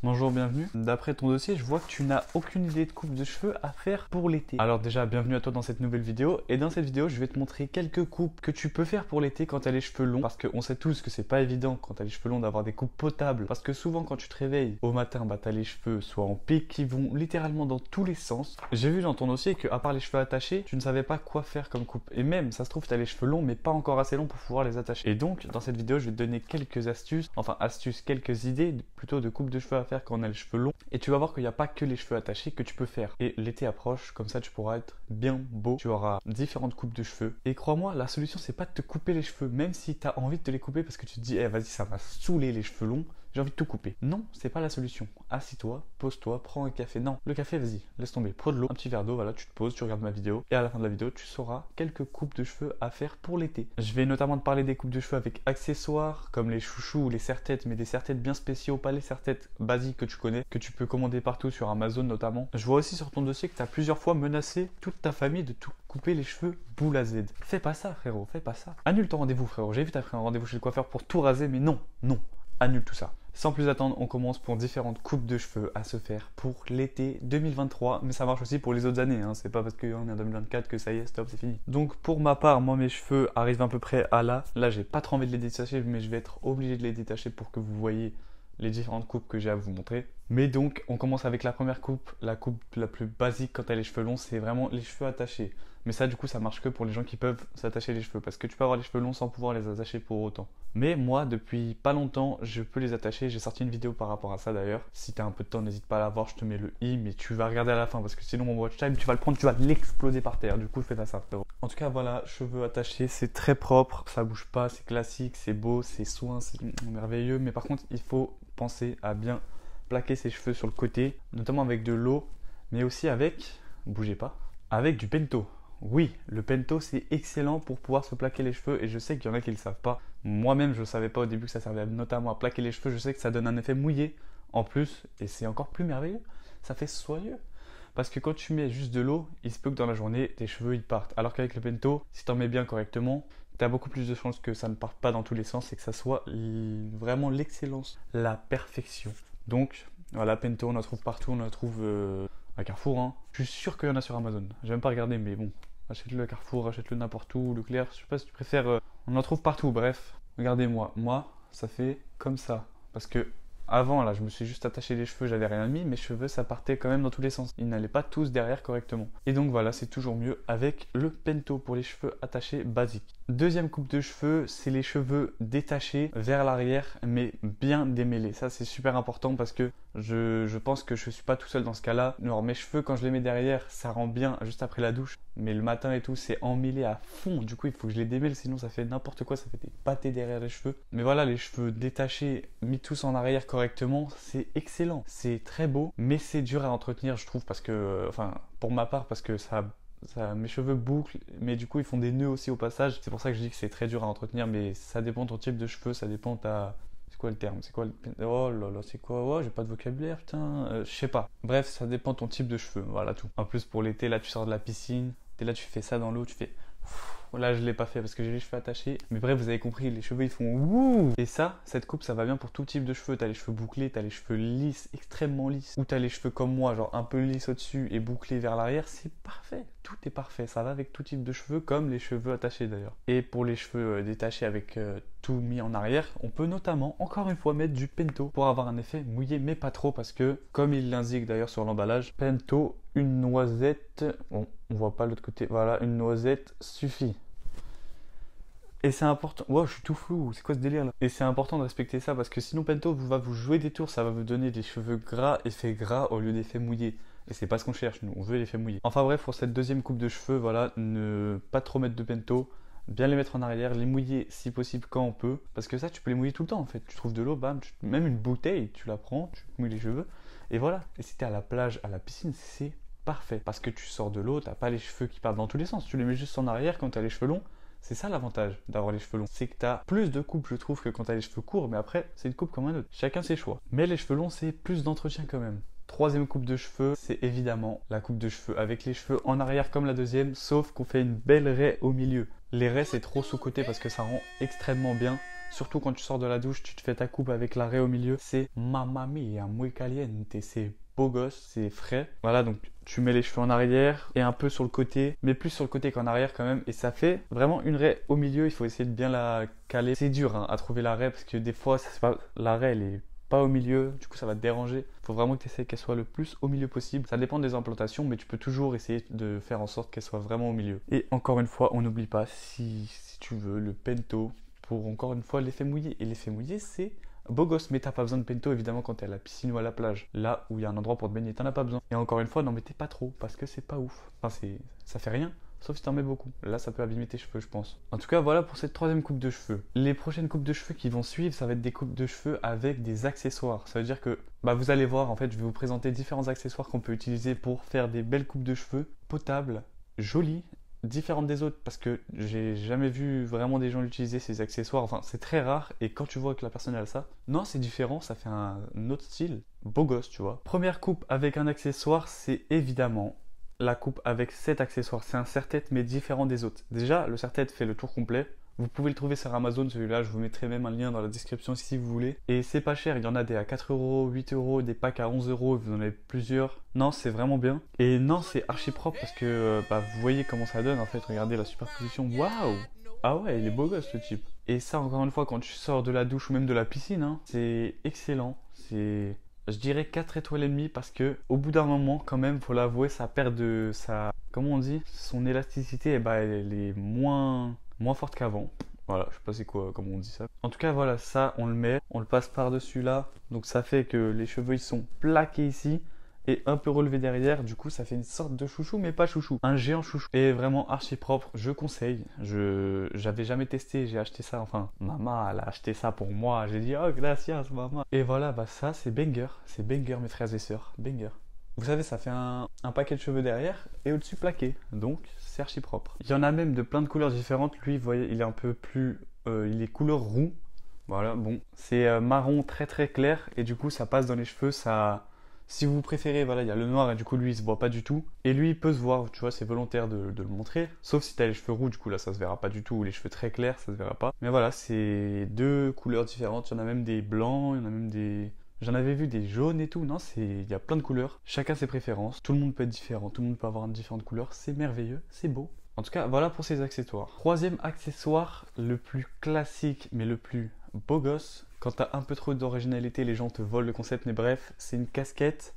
Bonjour, bienvenue. D'après ton dossier, je vois que tu n'as aucune idée de coupe de cheveux à faire pour l'été. Alors déjà, bienvenue à toi dans cette nouvelle vidéo. Et dans cette vidéo, je vais te montrer quelques coupes que tu peux faire pour l'été quand tu as les cheveux longs. Parce qu'on sait tous que c'est pas évident quand tu as les cheveux longs d'avoir des coupes potables. Parce que souvent quand tu te réveilles au matin, tu as les cheveux soit en pique qui vont littéralement dans tous les sens. J'ai vu dans ton dossier que à part les cheveux attachés, tu ne savais pas quoi faire comme coupe. Et même, ça se trouve, tu as les cheveux longs mais pas encore assez longs pour pouvoir les attacher. Et donc, dans cette vidéo, je vais te donner quelques astuces, quelques idées plutôt de coupe de cheveux à faire quand on a les cheveux longs. Et tu vas voir qu'il n'y a pas que les cheveux attachés que tu peux faire. Et l'été approche, comme ça tu pourras être bien beau. Tu auras différentes coupes de cheveux. Et crois-moi, la solution c'est pas de te couper les cheveux, même si tu as envie de te les couper parce que tu te dis, vas-y, ça m'a saoulé les cheveux longs. J'ai envie de tout couper. Non, c'est pas la solution. Assis-toi, pose-toi, prends un café. Non, le café, vas-y, laisse tomber. Prends de l'eau, un petit verre d'eau, voilà, tu te poses, tu regardes ma vidéo. Et à la fin de la vidéo, tu sauras quelques coupes de cheveux à faire pour l'été. Je vais notamment te parler des coupes de cheveux avec accessoires, comme les chouchous ou les serre-têtes, mais des serre-têtes bien spéciaux, pas les serre-têtes basiques que tu connais, que tu peux commander partout sur Amazon notamment. Je vois aussi sur ton dossier que tu as plusieurs fois menacé toute ta famille de tout couper les cheveux boule à Z. Fais pas ça, frérot, fais pas ça. Annule ton rendez-vous, frérot. J'ai vu t'as pris un rendez-vous chez le coiffeur pour tout raser, mais non, non. Annule tout ça. Sans plus attendre, on commence pour différentes coupes de cheveux à se faire pour l'été 2023. Mais ça marche aussi pour les autres années. C'est pas parce qu'on est en 2024 que ça y est, stop, c'est fini. Donc pour ma part, moi mes cheveux arrivent à peu près à là. Là, j'ai pas trop envie de les détacher, mais je vais être obligé de les détacher pour que vous voyez les différentes coupes que j'ai à vous montrer. Mais donc, on commence avec la première coupe. La coupe la plus basique quand tu as les cheveux longs, c'est vraiment les cheveux attachés. Mais ça, du coup, ça marche que pour les gens qui peuvent s'attacher les cheveux. Parce que tu peux avoir les cheveux longs sans pouvoir les attacher pour autant. Mais moi, depuis pas longtemps, je peux les attacher. J'ai sorti une vidéo par rapport à ça d'ailleurs. Si tu as un peu de temps, n'hésite pas à la voir. Je te mets le i, mais tu vas regarder à la fin. Parce que sinon, mon watch time, tu vas le prendre, tu vas l'exploser par terre. Du coup, fais pas ça, frérot. En tout cas, voilà, cheveux attachés, c'est très propre. Ça bouge pas, c'est classique, c'est beau, c'est soin, c'est merveilleux. Mais par contre, il faut penser à bien plaquer ses cheveux sur le côté, notamment avec de l'eau, mais aussi avec, bougez pas, avec du pento. Oui, le pento c'est excellent pour pouvoir se plaquer les cheveux et je sais qu'il y en a qui ne le savent pas. Moi-même je ne savais pas au début que ça servait notamment à plaquer les cheveux, je sais que ça donne un effet mouillé en plus et c'est encore plus merveilleux, ça fait soyeux. Parce que quand tu mets juste de l'eau, il se peut que dans la journée tes cheveux ils partent. Alors qu'avec le pento, si tu en mets bien correctement, tu as beaucoup plus de chances que ça ne parte pas dans tous les sens et que ça soit vraiment l'excellence, la perfection. Donc voilà, pento on en trouve partout, on en trouve à Carrefour. Je suis sûr qu'il y en a sur Amazon. J'ai même pas regardé, mais bon, achète-le à Carrefour, achète-le n'importe où, Leclerc, je sais pas si tu préfères. On en trouve partout, bref. Regardez-moi, moi, ça fait comme ça. Parce que avant, là, je me suis juste attaché les cheveux, j'avais rien mis, mes cheveux, ça partait quand même dans tous les sens. Ils n'allaient pas tous derrière correctement. Et donc voilà, c'est toujours mieux avec le pento pour les cheveux attachés basiques. Deuxième coupe de cheveux, c'est les cheveux détachés vers l'arrière, mais bien démêlés. Ça, c'est super important parce que je pense que je suis pas tout seul dans ce cas-là. Alors, mes cheveux, quand je les mets derrière, ça rend bien juste après la douche. Mais le matin et tout, c'est emmêlé à fond. Du coup, il faut que je les démêle, sinon ça fait n'importe quoi, ça fait des pâtés derrière les cheveux. Mais voilà, les cheveux détachés, mis tous en arrière correctement, c'est excellent. C'est très beau, mais c'est dur à entretenir, je trouve, parce que, pour ma part, parce que mes cheveux bouclent, mais du coup ils font des nœuds aussi au passage. C'est pour ça que je dis que c'est très dur à entretenir, mais ça dépend de ton type de cheveux, ça dépend de ta... C'est quoi le terme? C'est quoi le... Oh là là, c'est quoi? Oh, j'ai pas de vocabulaire, putain. Je sais pas. Bref, ça dépend de ton type de cheveux, voilà tout. En plus pour l'été, là tu sors de la piscine, t'es là, tu fais ça dans l'eau, tu fais... Là je l'ai pas fait parce que j'ai les cheveux attachés. Mais bref, vous avez compris, les cheveux ils font wouh. Et ça, cette coupe ça va bien pour tout type de cheveux. T'as les cheveux bouclés, t'as les cheveux lisses, extrêmement lisses. Ou t'as les cheveux comme moi, genre un peu lisses au-dessus et bouclés vers l'arrière. C'est parfait, tout est parfait. Ça va avec tout type de cheveux, comme les cheveux attachés d'ailleurs. Et pour les cheveux détachés avec tout mis en arrière, on peut notamment, encore une fois, mettre du pento pour avoir un effet mouillé, mais pas trop parce que, comme il l'indique d'ailleurs sur l'emballage, pento, une noisette, bon, on voit pas l'autre côté, voilà, une noisette suffit. Et c'est important, wow, je suis tout flou, c'est quoi ce délire là? Et c'est important de respecter ça parce que sinon pento va vous jouer des tours, ça va vous donner des cheveux gras, effet gras au lieu d'effet mouillé. Et c'est pas ce qu'on cherche, nous, on veut l'effet mouillé. Enfin bref, pour cette deuxième coupe de cheveux, voilà, ne pas trop mettre de pento, bien les mettre en arrière, les mouiller si possible quand on peut. Parce que ça, tu peux les mouiller tout le temps en fait. Tu trouves de l'eau, bam, même une bouteille, tu la prends, tu mouilles les cheveux. Et voilà. Et si t'es à la plage, à la piscine, c'est parfait. Parce que tu sors de l'eau, t'as pas les cheveux qui partent dans tous les sens. Tu les mets juste en arrière quand t'as les cheveux longs. C'est ça l'avantage d'avoir les cheveux longs. C'est que t'as plus de coupe, je trouve, que quand t'as les cheveux courts. Mais après, c'est une coupe comme un autre. Chacun ses choix. Mais les cheveux longs, c'est plus d'entretien quand même. Troisième coupe de cheveux, c'est évidemment la coupe de cheveux avec les cheveux en arrière comme la deuxième, sauf qu'on fait une belle raie au milieu. Les raies, c'est trop sous-côté parce que ça rend extrêmement bien. Surtout quand tu sors de la douche, tu te fais ta coupe avec l'arrêt au milieu. C'est mamma mia, muy caliente. C'est beau gosse, c'est frais. Voilà, donc tu mets les cheveux en arrière et un peu sur le côté, mais plus sur le côté qu'en arrière quand même. Et ça fait vraiment une raie au milieu. Il faut essayer de bien la caler. C'est dur à trouver la raie parce que des fois, la raie, elle est pas au milieu, du coup ça va te déranger. Il faut vraiment que tu essaies qu'elle soit le plus au milieu possible. Ça dépend des implantations, mais tu peux toujours essayer de faire en sorte qu'elle soit vraiment au milieu. Et encore une fois, on n'oublie pas, si tu veux, le pento pour encore une fois l'effet mouillé. Et l'effet mouillé, c'est beau gosse, mais t'as pas besoin de pento évidemment quand t'es à la piscine ou à la plage. Là où il y a un endroit pour te baigner, t'en as pas besoin. Et encore une fois, n'en mettez pas trop parce que c'est pas ouf. Enfin, ça fait rien. Sauf si t'en mets beaucoup. Là, ça peut abîmer tes cheveux, je pense. En tout cas, voilà pour cette troisième coupe de cheveux. Les prochaines coupes de cheveux qui vont suivre, ça va être des coupes de cheveux avec des accessoires. Ça veut dire que, vous allez voir, en fait, je vais vous présenter différents accessoires qu'on peut utiliser pour faire des belles coupes de cheveux potables, jolies, différentes des autres. Parce que j'ai jamais vu vraiment des gens utiliser ces accessoires. Enfin, c'est très rare. Et quand tu vois que la personne a ça, non, c'est différent. Ça fait un autre style. Beau gosse, tu vois. Première coupe avec un accessoire, c'est évidemment la coupe avec cet accessoire. C'est un serre-tête mais différent des autres. Déjà, le serre-tête fait le tour complet. Vous pouvez le trouver sur Amazon, celui-là. Je vous mettrai même un lien dans la description si vous voulez. Et c'est pas cher. Il y en a des à 4 euros, 8 euros, des packs à 11 euros. Vous en avez plusieurs. Non, c'est vraiment bien. Et non, c'est archi propre parce que vous voyez comment ça donne en fait. Regardez la superposition. Waouh! Ah ouais, il est beau gosse ce type. Et ça, encore une fois, quand tu sors de la douche ou même de la piscine, hein, c'est excellent. C'est... Je dirais 4 étoiles et demie parce que au bout d'un moment, quand même, faut l'avouer, ça perd de sa... Comment on dit? Son élasticité, elle est moins forte qu'avant. Voilà, je sais pas c'est quoi, comment on dit ça. En tout cas, voilà, ça, on le met, on le passe par-dessus là. Donc ça fait que les cheveux, ils sont plaqués ici et un peu relevés derrière. Du coup, ça fait une sorte de chouchou, mais pas chouchou. Un géant chouchou. Et vraiment archi propre, je conseille. J'avais jamais testé, j'ai acheté ça. Enfin, maman, elle a acheté ça pour moi. J'ai dit, oh, gracias, maman. Et voilà, ça, c'est banger. C'est banger, mes frères et sœurs. Banger. Vous savez, ça fait un paquet de cheveux derrière et au-dessus plaqué. Donc, c'est archi propre. Il y en a même de plein de couleurs différentes. Lui, vous voyez, il est un peu plus... il est couleur roux. Voilà, bon. C'est marron très très clair. Et du coup, ça passe dans les cheveux, ça... Si vous préférez, voilà, il y a le noir et du coup lui il se voit pas du tout. Et lui il peut se voir, tu vois, c'est volontaire de le montrer. Sauf si tu as les cheveux roux, du coup là ça se verra pas du tout. Ou les cheveux très clairs, ça se verra pas. Mais voilà, c'est deux couleurs différentes. Il y en a même des blancs, il y en a même des... J'en avais vu des jaunes et tout. Non, il y a plein de couleurs. Chacun ses préférences. Tout le monde peut être différent. Tout le monde peut avoir une différente couleur. C'est merveilleux, c'est beau. En tout cas, voilà pour ces accessoires. Troisième accessoire, le plus classique mais le plus beau gosse. Quand t'as un peu trop d'originalité, les gens te volent le concept, mais bref, c'est une casquette.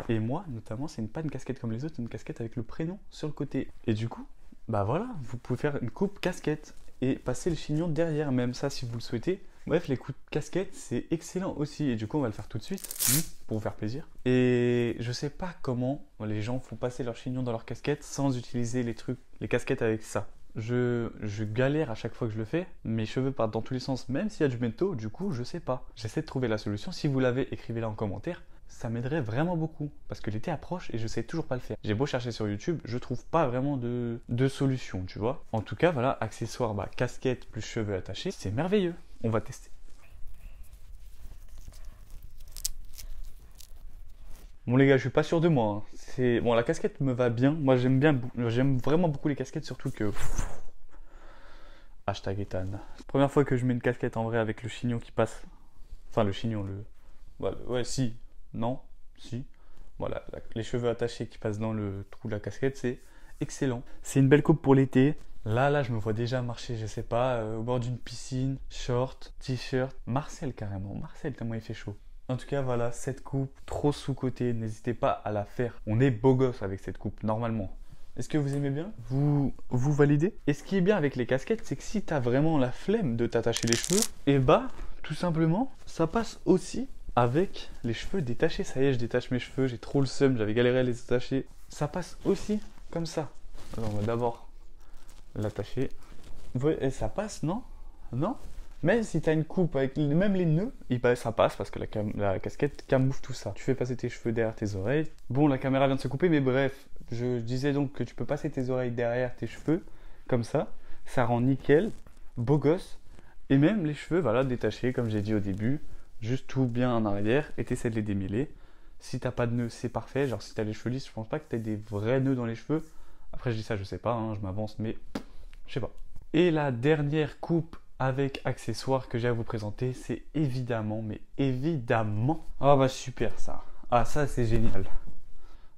Et moi, notamment, c'est pas une casquette comme les autres, c'est une casquette avec le prénom sur le côté. Et du coup, voilà, vous pouvez faire une coupe casquette et passer le chignon derrière, même ça si vous le souhaitez. Bref, les coupes casquettes, c'est excellent aussi. Et du coup, on va le faire tout de suite, pour vous faire plaisir. Et je sais pas comment les gens font passer leur chignon dans leur casquette sans utiliser les casquettes avec ça. Je galère à chaque fois que je le fais. Mes cheveux partent dans tous les sens, même s'il y a du bento. Du coup, je sais pas. J'essaie de trouver la solution. Si vous l'avez, écrivez-la en commentaire. Ça m'aiderait vraiment beaucoup. Parce que l'été approche et je sais toujours pas le faire. J'ai beau chercher sur YouTube, je trouve pas vraiment de solution, tu vois. En tout cas, voilà, accessoire, casquette plus cheveux attachés, c'est merveilleux. On va tester. Bon les gars, je suis pas sûr de moi. Bon, la casquette me va bien. Moi, j'aime vraiment beaucoup les casquettes, surtout que... Hashtag Ethan. Première fois que je mets une casquette en vrai avec le chignon qui passe. Enfin, le chignon, Voilà, ouais, si. Non, si. Voilà, les cheveux attachés qui passent dans le trou de la casquette, c'est excellent. C'est une belle coupe pour l'été. Là, je me vois déjà marcher, je sais pas, au bord d'une piscine, short, t-shirt. Marcel carrément, Marcel, tellement il fait chaud. En tout cas, voilà, cette coupe, trop sous-cotée, n'hésitez pas à la faire. On est beau gosse avec cette coupe, normalement. Est-ce que vous aimez bien? Vous validez? Et ce qui est bien avec les casquettes, c'est que si t'as vraiment la flemme de t'attacher les cheveux, tout simplement, ça passe aussi avec les cheveux détachés. Ça y est, je détache mes cheveux, j'ai trop le seum, j'avais galéré à les attacher. Ça passe aussi comme ça. Alors, on va d'abord l'attacher. Vous voyez, et ça passe, non? Non? Mais si tu as une coupe avec même les nœuds, ça passe parce que la casquette camoufle tout ça. Tu fais passer tes cheveux derrière tes oreilles. Bon, la caméra vient de se couper, mais bref, je disais donc que tu peux passer tes oreilles derrière tes cheveux, comme ça. Ça rend nickel, beau gosse. Et même les cheveux, voilà, détachés, comme j'ai dit au début, juste tout bien en arrière, et tu essaies de les démêler. Si t'as pas de nœuds, c'est parfait. Genre, si tu as les cheveux lisses, je pense pas que tu aies des vrais nœuds dans les cheveux. Après, je dis ça, je sais pas, hein, je m'avance, mais je sais pas. Et la dernière coupe avec accessoires que j'ai à vous présenter, c'est évidemment, mais évidemment... Oh bah super ça. Ah ça c'est génial.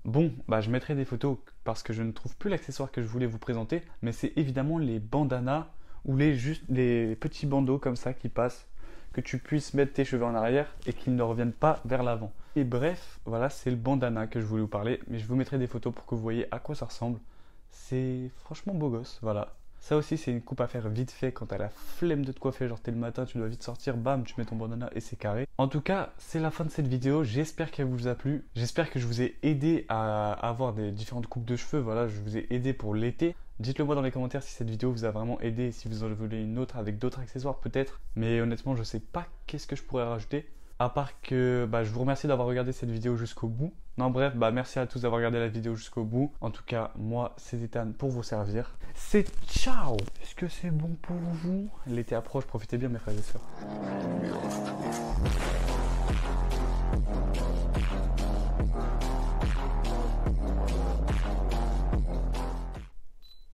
Bon, bah je mettrai des photos parce que je ne trouve plus l'accessoire que je voulais vous présenter, mais c'est évidemment les bandanas ou les petits bandeaux comme ça qui passent, que tu puisses mettre tes cheveux en arrière et qu'ils ne reviennent pas vers l'avant. Et bref, voilà, c'est le bandana que je voulais vous parler, mais je vous mettrai des photos pour que vous voyez à quoi ça ressemble. C'est franchement beau gosse, voilà. Ça aussi, c'est une coupe à faire vite fait quand t'as la flemme de te coiffer. Genre, t'es le matin, tu dois vite sortir, bam, tu mets ton bandana et c'est carré. En tout cas, c'est la fin de cette vidéo. J'espère qu'elle vous a plu. J'espère que je vous ai aidé à avoir des différentes coupes de cheveux. Voilà, je vous ai aidé pour l'été. Dites-le moi dans les commentaires si cette vidéo vous a vraiment aidé et si vous en voulez une autre avec d'autres accessoires peut-être. Mais honnêtement, je sais pas qu'est-ce que je pourrais rajouter. À part que je vous remercie d'avoir regardé cette vidéo jusqu'au bout. Non bref, merci à tous d'avoir regardé la vidéo jusqu'au bout. En tout cas, moi, c'est Ethan pour vous servir. C'est ciao. Est-ce que c'est bon pour vous? L'été approche, profitez bien mes frères et sœurs.